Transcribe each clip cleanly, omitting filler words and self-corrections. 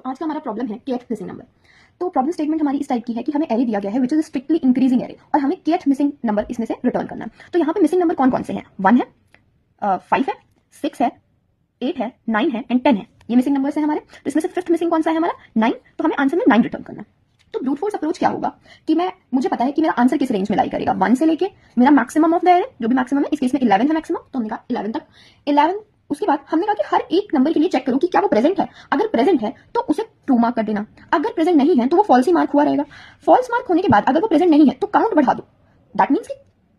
आज का हमारा प्रॉब्लम है kth मिसिंग नंबर। तो प्रॉब्लम स्टेटमेंट हमारी इस टाइप की है कि हमें एरे दिया गया है which is strictly increasing array और हमें kth मिसिंग नंबर इसमें से रिटर्न करना है। तो यहाँ पे मिसिंग नंबर कौन कौन से हैं? 1 है, 5 है, 6 है, 8 है, 9 है एंड 10 है। ये मिसिंग नंबर्स हैं हमारे। तो इसमें से फिफ्थ मिसिंग कौन सा है? हमारा 9। तो हमें आंसर में 9 रिटर्न करना है। तो ब्रूट फोर्स अप्रोच क्या होगा कि मुझे पता है कि मेरा आंसर किस रेंज में लाई करेगा, 1 से लेके मेरा मैक्सिमम ऑफ द एरे, जो भी मैक्सिमम है, इस केस में 11 है मैक्सिमम, तो हमने कहा 11 तक। 11 उसके बाद हमने कहा कि हर एक नंबर के लिए चेक करूं कि क्या वो प्रेजेंट है। अगर प्रेजेंट है तो उसे ट्रू मार्क कर देना, अगर प्रेजेंट नहीं है तो वो फॉल्स ही मार्क हुआ रहेगा। फॉल्स मार्क होने के बाद अगर वो प्रेजेंट नहीं है तो काउंट बढ़ा दो। दैट मीन्स कि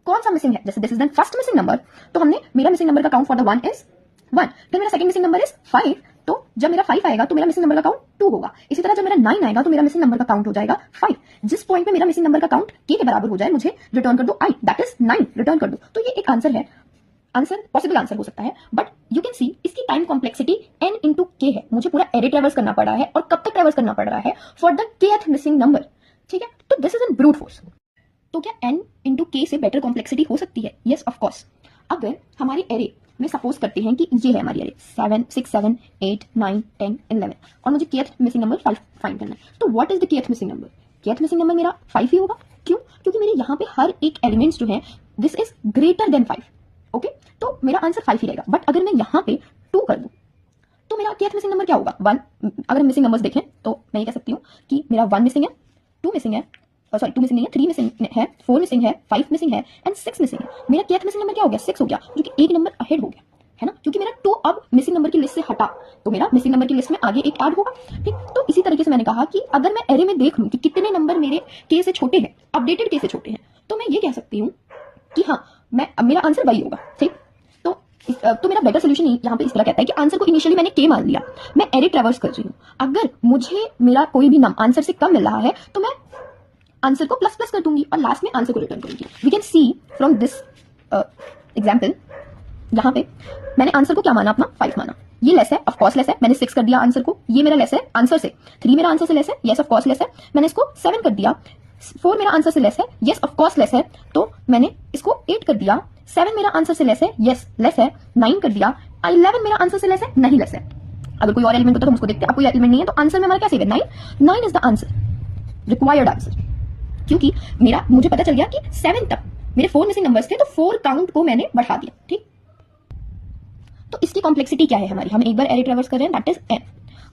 कौन सा मिसिंग है। जैसे this is the first missing number, तो हमने मेरा मिसिंग नंबर का काउंट फॉर द 1 इज 1। फिर मेरा सेकंड मिसिंग नंबर इज 5, तो जब मेरा 5 आएगा तो मेरा मिसिंग नंबर का काउंट 2 होगा। इसी तरह जब मेरा 9 आएगा तो मेरा मिसिंग नंबर का काउंट हो जाएगा 5। जिस पॉइंट पे मेरा मिसिंग नंबर का काउंट k के बराबर हो जाए मुझे रिटर्न कर दो i, दैट इज 9 रिटर्न कर दो। तो ये एक आंसर है। आंसर पॉसिबल आंसर हो सकता है, बट यू कैन सी इसकी time complexity n into k है। मुझे पूरा एरे ट्रेवर्स करना पड़ रहा है और कब तक ट्रेवर्स करना पड़ रहा है for the kth missing number. ठीक है, तो this is an brute force. तो क्या n इंटू k से बेटर कॉम्प्लेक्सिटी हो सकती है? Yes of course. अगर हमारी एरे में सपोज करते हैं कि ये है हमारी एरे 6 7 8 9 10 11 और मुझे kth मिसिंग नंबर 5 फाइंड करना है। तो what is the kth missing number? kth missing number मेरा 5 ही होगा। क्यों? क्योंकि मेरे यहाँ पे हर एक एलिमेंट्स जो है this is greater than 5। Okay, तो मेरा आंसर 5 ही रहेगा। बट अगर मैं यहाँ पे 2 कर दूं तो मेरा kth मिसिंग नंबर क्या होगा? 1। अगर हम मिसिंग नंबर्स देखें तो मैं ये कह सकती हूँ कि मेरा 1 मिसिंग है, 2 मिसिंग है, सॉरी 2 मिसिंग नहीं है, 3 मिसिंग है, 4 मिसिंग है, 5 मिसिंग है एंड 6 मिसिंग है। मेरा kth मिसिंग नंबर क्या हो गया? 6 हो गया, जो कि एक नंबर अहेड हो गया, है ना? क्योंकि मेरा 2 अब मिसिंग नंबर की लिस्ट से हटा तो मेरा मिसिंग नंबर की लिस्ट में आगे एक ऐड होगा। ठीक, तो इसी तरीके से मैंने कहा कि अगर मैं एरे में देख लूं कि कितने नंबर मेरे k से छोटे हैं, अपडेटेड k से छोटे हैं, तो मैं ये कह सकती हूँ कि हाँ मेरा आंसर वही होगा। ठीक, तो मेरा बेटर सोल्यूशन यहाँ पे इस तरह कहता है कि आंसर को इनिशियली मैंने k मान लिया, मैं एरे ट्रेवर्स कर रही हूँ। अगर मुझे मेरा कोई भी नंबर आंसर से कम मिल रहा है तो मैं आंसर को प्लस प्लस कर दूंगी और लास्ट में आंसर को रिटर्न करूंगी। We can see from this example, यहाँ पे मैंने आंसर को क्या माना? अपना 5 माना। ये लेस है, ऑफ कोर्स लेस है, मैंने 6 कर दिया आंसर को। ये मेरा लेस है आंसर से, 3 मेरा आंसर से लेस है, यस ऑफ कोर्स लेस है, मैंने इसको 7 कर दिया। 4 मेरा आंसर से लेस है, यस ऑफ कोर्स लेस है, तो मैंने इसको 8 कर दिया। 7 मेरा आंसर से लेस है, यस लेस है, 9 कर दिया। 11 मेरा आंसर से लेस है, नहीं लेस है। अगर कोई और एलिमेंट होता तो हम उसको देखते, अब कोई एलिमेंट नहीं है तो आंसर में हमारा क्या सेव है? 9 is the answer, required answer. क्योंकि मुझे पता चल गया कि 7 तक मेरे 4 मिसिंग नंबर्स थे, तो 4 काउंट को मैंने बढ़ा दिया। ठीक, तो इसकी कॉम्प्लेक्सिटी क्या है हमारी? हम एक बार एरे ट्रेवर्स कर रहे हैं, that is n।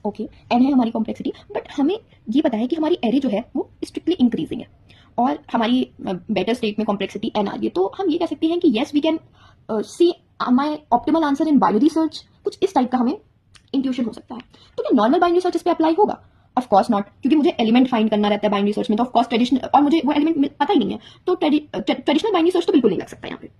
Okay, n है हमारी कॉम्प्लेक्सिटी, बट हमें ये पता है कि हमारी एरे जो है वो स्ट्रिक्टली इंक्रीजिंग है और हमारी बेटर स्टेट में कॉम्प्लेक्सिटी n आ रही है। तो हम ये कह सकते हैं कि yes we can see my optimal answer in binary search. कुछ इस टाइप का हमें इंट्यूशन हो सकता है। तो क्या नॉर्मल बाइनरी सर्च इस पे अप्लाई होगा? ऑफ कोर्स नॉट, क्योंकि मुझे एलिमेंट फाइंड करना रहता है बाइनरी सर्च में। तो ऑफ कोर्स ट्रेडिशनल, और मुझे वो एलिमेंट पता ही नहीं है, तो ट्रेडिशनल बाइनरी सर्च तो बिल्कुल नहीं लग सकता यहाँ पे।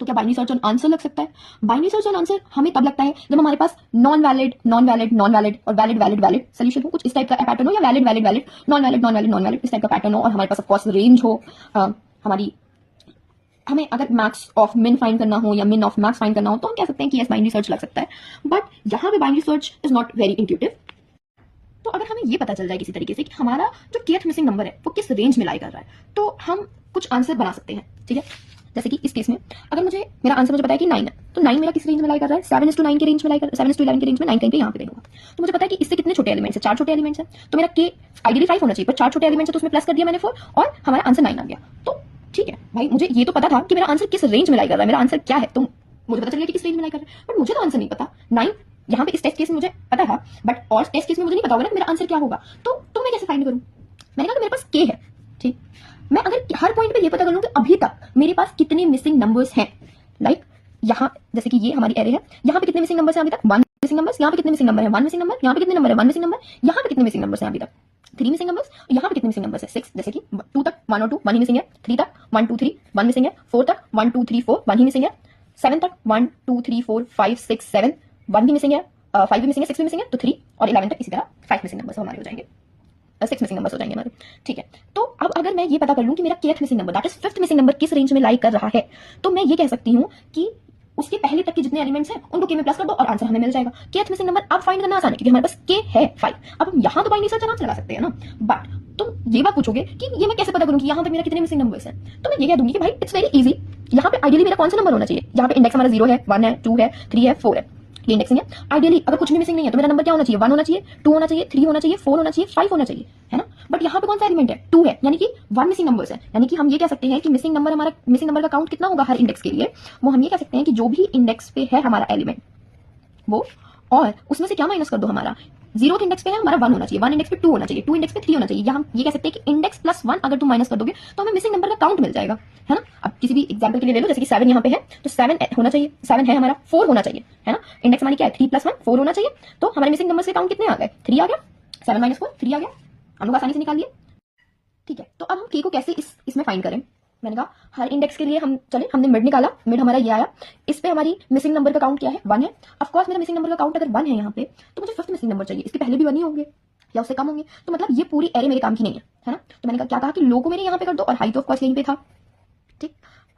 तो क्या बाइनरी सर्च ऑन आंसर लग सकता है? बाइनरी सर्च ऑन आंसर हमें तब लगता है जब हमारे पास non valid non valid non valid और वैलिड वैलिड वैलिड सोल्यूशन हो। कुछ इस टाइप का पैटर्न हो, या valid valid valid non valid non valid non valid इस टाइप का पैटर्न हो, और हमारे पास ऑफ कोर्स रेंज हो। हमें अगर मैक्स ऑफ मिन फाइंड करना हो या मिन ऑफ मैक्स फाइंड करना हो तो हम कह सकते हैं कि यस बाइनरी सर्च लग सकता है। बट यहाँ पे binary search is not very intuitive. तो अगर हमें ये पता चल जाए किसी तरीके से कि हमारा जो kth मिसिंग नंबर है वो किस रेंज में लाई कर रहा है, तो हम कुछ आंसर बना सकते हैं। ठीक है, जैसे कि इस केस में अगर मेरा आंसर मुझे पता है कि 9 है, तो 9 मेरा किस रेंज में लाई कर रहा है? 7:9 के रेंज में लाई कर, 7:11 के रेंज में, 9 कहीं पे यहाँ पे देगा। तो मुझे पता है कि इससे कितने छोटे एलिमेंट्स है? 4 छोटे एलिमेंट्स है, तो मेरा k आइडियली 5 होना चाहिए, पर 4 छोटे एलिमेंट्स है तो उसमें प्लस कर दिया मैंने 4 और हमारा आंसर 9 आ गया। तो ठीक है भाई, मुझे ये तो पता था कि मेरा आंसर किस रेंज में लाई कर रहा है, मेरा आंसर क्या है, तो मुझे पता चल गया कि किस रेंज में लाई कर रहा है। बट मुझे तो आंसर नहीं पता। 9 यहाँ पे इस टेस्ट केस में मुझे पता था, बट और टेस्ट केस में मुझे नहीं पता होगा ना मेरा आंसर क्या होगा। तो मैं कैसे फाइंड करूं? मैंने कहा कि मेरे पास k है। ठीक, मैं अगर हर पॉइंट पे ये पता कर लूं कि अभी तक मेरे पास कितने मिसिंग नंबर्स हैं, लाइक यहाँ जैसे कि ये हमारी एरे है, यहाँ पे कितने मिसिंग नंबर्स हैं अभी तक? 1 मिसिंग नंबर्स। यहाँ पे कितने मिसिंग नंबर है? 1 मिसिंग नंबर। यहाँ पे कितने नंबर है? 1 मिसिंग नंबर। यहाँ पे कितने मिसिंग नंबर्स हैं अभी तक? 3 मिसिंग नंबर्स। यहाँ पे कितने मिसिंग नंबर्स है? 6। जैसे कि 2 तक 1 और 2 1 ही मिसिंग है, 3 तक 1 2 3 1 मिसिंग है, 4 तक 1 2 3 4 1 ही मिसिंग है, 7 तक 1 2 3 4 5 6 7 1 भी मिसिंग है, 5 भी मिसिंग है, 6 भी मिसिंग है, तो 3 और 11 तक इसी तरह 5 मिसिंग नंबर्स हमारे हो जाएंगे, 6 मिसिंग नंबर्स हो जाएंगे हमारे। ठीक है, तो अब अगर मैं ये पता कर लूं कि मेरा kth missing number that is 5th missing number किस रेंज में लाई कर रहा है, तो मैं ये कह सकती हूँ कि उसके पहले तक के जितने एलिमेंट्स हैं उनको k में प्लस कर दो और आंसर हमें मिल जाएगा। kth मिसिंग नंबर अब फाइंड करना आसान है क्योंकि हमारे पास k है 5। अब हम यहाँ तो बाइनरी सर्च आराम से लगा सकते हैं ना, बट तुम ये बात पूछोगे कि ये मैं कैसे पता करूँ कि यहाँ पे मेरा कितने मिसिंग नंबर्स हैं, तो मैं ये कह दूंगी कि भाई इट्स वेरी इजी। यहाँ पे आइडियली मेरा कौन सा नंबर होना चाहिए? यहाँ पे इंडेक्स हमारा 0 है, 1 है, 2 है, 3 है, 4 है। ये इंडेक्सिंग है। आइडियली अगर कुछ भी मिसिंग नहीं है तो मेरा नंबर क्या होना चाहिए, 1 होना चाहिए, 2 होना चाहिए, 3 होना चाहिए, 4 होना चाहिए, 5 होना चाहिए, है ना। बट यहाँ पे कौन सा एलिमेंट है, 2 है, यानी कि 1 मिसिंग नंबर्स है। यानी कि हम ये कह सकते हैं कि मिसिंग नंबर का काउंट कितना होगा हर इंडेक्स के लिए, वो हम ये कह सकते हैं कि जो भी इंडेक्स पे है हमारा एलिमेंट वो, और उसमें से क्या माइनस कर दो, हमारा 0th इंडेक्स पे है हमारा 1 होना चाहिए, 1 इंडेक्स पे 2 होना चाहिए, 2 इंडेक्स पे 3 होना चाहिए। या हम ये कह सकते हैं कि इंडेक्स प्लस 1 अगर तुम माइनस कर दोगे तो हमें मिसिंग नंबर का काउंट मिल जाएगा, है ना। अब किसी भी एग्जांपल के लिए ले लो, जैसे कि 7 यहाँ पे है तो 7 होना चाहिए, 7 है हमारा, 4 होना चाहिए, है ना। इंडेक्स हमारी क्या है, 3 + 1 4 होना चाहिए। तो हमारे मिसिंग नंबर के काउंट कितने आ गए, 3 आ गया, 7 - 4 3 आ गया, हम लोग आसानी से निकाल लिए, ठीक है। तो अब हम के को कैसे इसमें फाइंड करें। मैंने कहा हर इंडेक्स के लिए हमने मिड निकाला, मिड हमारा ये आया, इस पे हमारी मिसिंग नंबर का काउंट क्या है, 1 है। ऑफ कोर्स मेरा मिसिंग नंबर का काउंट अगर 1 है यहाँ पे तो मुझे फिफ्थ मिसिंग नंबर चाहिए, इसके पहले भी 1 ही होंगे या उससे कम होंगे, तो मतलब ये पूरी एरे मेरे काम की नहीं है ना। तो मैंने क्या कहा कि लो को मेरे यहाँ पे कर दो और हाई तो ऑफ कोर्स यहीं पे था, ठीक।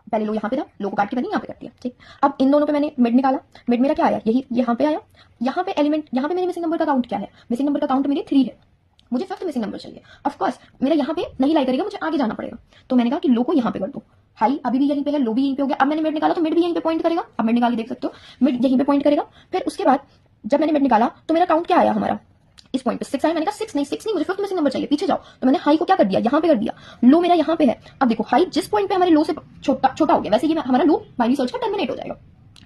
पहले लो यहाँ पे था, लो को काट के मैंने यहाँ पे कर दिया, ठीक। अब इन दोनों पे मैंने मिड निकाला, मिड मेरा क्या आया, यही यहाँ पे आया। यहाँ पे एलिमेंट, यहाँ पे मेरे मिसिंग नंबर का काउंट क्या है, मिसिंग नंबर का काउंट मेरे 3 है, मुझे फिफ्थ मिसिंग नंबर चाहिए। ऑफ कोर्स मेरा यहाँ पे नहीं लाई करेगा, मुझे आगे जाना पड़ेगा। तो मैंने कहा कि लो को यहाँ पे कर दो, हाई अभी भी यहीं पे है, लो भी यहीं पे हो गया। अब मैंने मिड निकाला तो मिड भी यहीं पे पॉइंट करेगा, अब मिड निकाल के देख सकते हो, मिड यहीं पे पॉइंट करेगा। फिर उसके बाद जब मैंने मिड निकाला तो मेरा काउंट क्या आया हमारा, इस पॉइंट पे 6 आया। मैंने कहा 6 नहीं, मुझे फिफ्थ मिसिंग नंबर चाहिए, पीछे जाओ। तो मैंने हाई को क्या कर दिया, यहाँ पे कर दिया, लो मेरा यहाँ पे है। अब देखो हाई जिस पॉइंट पे हमारे लो से छोटा हो गया, वैसे ये हमारा लूप बाइनरी सर्च का टर्मिनेट हो जाएगा,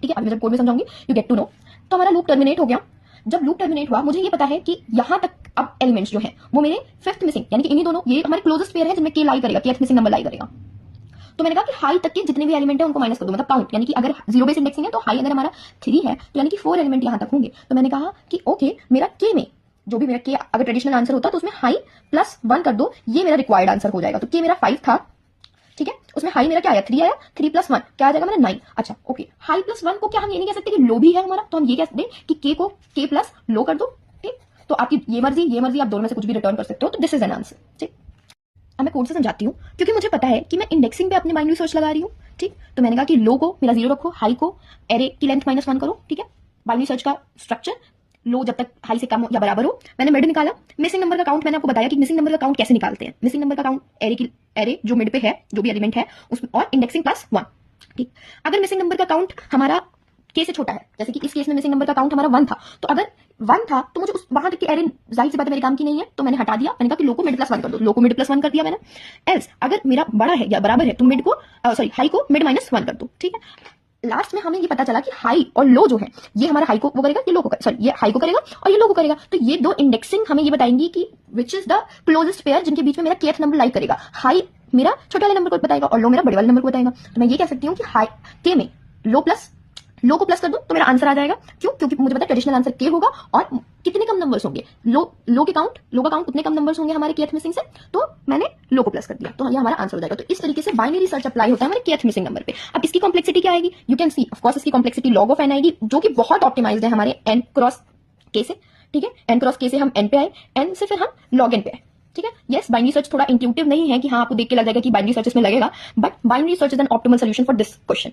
ठीक है। अभी मैं जब कोड में समझाऊंगी यू गेट टू नो। तो हमारा लूप टर्मिनेट हो गया। जब लूप टर्मिनेट हुआ मुझे ये पता है कि यहाँ तक अब एलिमेंट्स जो है वो मेरे फिफ्थ मिसिंग, यानी कि इन्हीं दोनों, ये हमारे क्लोजेस्ट पेयर है जिनमें के लाई करेगा, के मिसिंग नंबर लाई करेगा। तो मैंने कहा कि हाई तक के जितने भी एलिमेंट है उनको माइनस कर दो, मतलब काउंट, यानी कि अगर 0 बेस इंडेक्सिंग है तो हाई अगर हमारा 3 है तो यानी कि 4 एलिमेंट यहां तक होंगे। तो मैंने कहा कि ओके मेरा के में जो भी मेरा के अगर ट्रेडिशनल आंसर होता तो उसमें हाई प्लस 1 कर दो, ये मेरा रिक्वायर्ड आंसर हो जाएगा। तो के मेरा 5 था, ठीक है, उसमें हाई मेरा क्या आया, 3 आया, 3 + 1 क्या आ जाएगा मेरा 9। अच्छा ओके, हाई प्लस 1 को क्या हम ये नहीं कह सकते कि लो भी है हमारा, तो हम ये कह सकते हैं कि के को के प्लस लो कर दो, ठीक। तो आपकी ये मर्जी आप दोनों में से कुछ भी रिटर्न कर सकते हो। तो दिस इज एन आंसर, ठीक। अब मैं कोड से समझाती हूँ क्योंकि मुझे पता है कि मैं इंडेक्सिंग पे अपने बाइनरी सर्च लगा रही हूँ, ठीक। तो मैंने कहा कि लो को मेरा 0 रखो, हाई को एरे की लेंथ -1 करो, ठीक है। बाइनरी सर्च का स्ट्रक्चर, लो जब तक हाई से कम हो या बराबर हो। मैंने मिड निकाला, मिसिंग नंबर का काउंट मैंने आपको बताया कि मिसिंग नंबर का काउंट कैसे निकालते हैं। मिसिंग नंबर का काउंट एरे जो मिड पे है, जो भी एलिमेंट है उसमें, और इंडेक्सिंग +1, ठीक। अगर मिसिंग नंबर का काउंट हमारा के से छोटा है, जैसे कि इस केस में मिसिंग नंबर का काउंट हमारा 1 था, तो अगर 1 था तो मुझे उस वहां तक की एरे जाहिर सी बात है मेरे काम की नहीं है, तो मैंने हटा दिया। मैंने कहा कि लो को मिड +1 कर दो, लो को मिड +1 कर दिया मैंने। एल्स अगर मेरा बड़ा है या बराबर है तो मिड को हाई को मिड -1 कर दो, ठीक है। लास्ट में हमें ये पता चला कि हाई और लो जो है ये हमारा हाई को वो करेगा, ये लो को ये हाई को करेगा और ये लो को करेगा। तो ये दो इंडेक्सिंग हमें ये बताएंगी कि which is the closest pair जिनके बीच में मेरा केथ नंबर लाई करेगा। हाई मेरा छोटे वाले नंबर को बताएगा और लो मेरा बड़े वाले नंबर को बताएगा। तो मैं ये कह सकती हूँ कि हाई के में लो को प्लस कर दो तो मेरा आंसर आ जाएगा। क्यों? क्योंकि मुझे पता है ट्रेडिशनल आंसर के होगा और कितने कम नंबर्स होंगे, लो का काउंट उतने कम नंबर्स होंगे हमारे केथ मिसिंग से, तो मैंने लो को प्लस कर दिया, तो ये हमारा आंसर हो जाएगा। तो इस तरीके से बाइनरी सर्च अप्लाई होता है हमारे केथ मिसिंग नंबर पे। अब इसकी कॉम्प्लेक्सिटी क्या आएगी, you can see of course इसकी कॉम्प्लेक्सिटी log ऑफ NID, जो कि बहुत ऑप्टिमाइज्ड है हमारे n क्रॉस k से, ठीक है। n क्रॉस k से हम n पे आए, n से फिर हम log n पे आए, ठीक है। यस, बाइनरी सर्च थोड़ा इंट्यूटिव नहीं है कि हाँ आपको देख के लग जाएगा कि बाइनरी सर्च इसमें लगेगा, but binary search is an optimal solution for this question.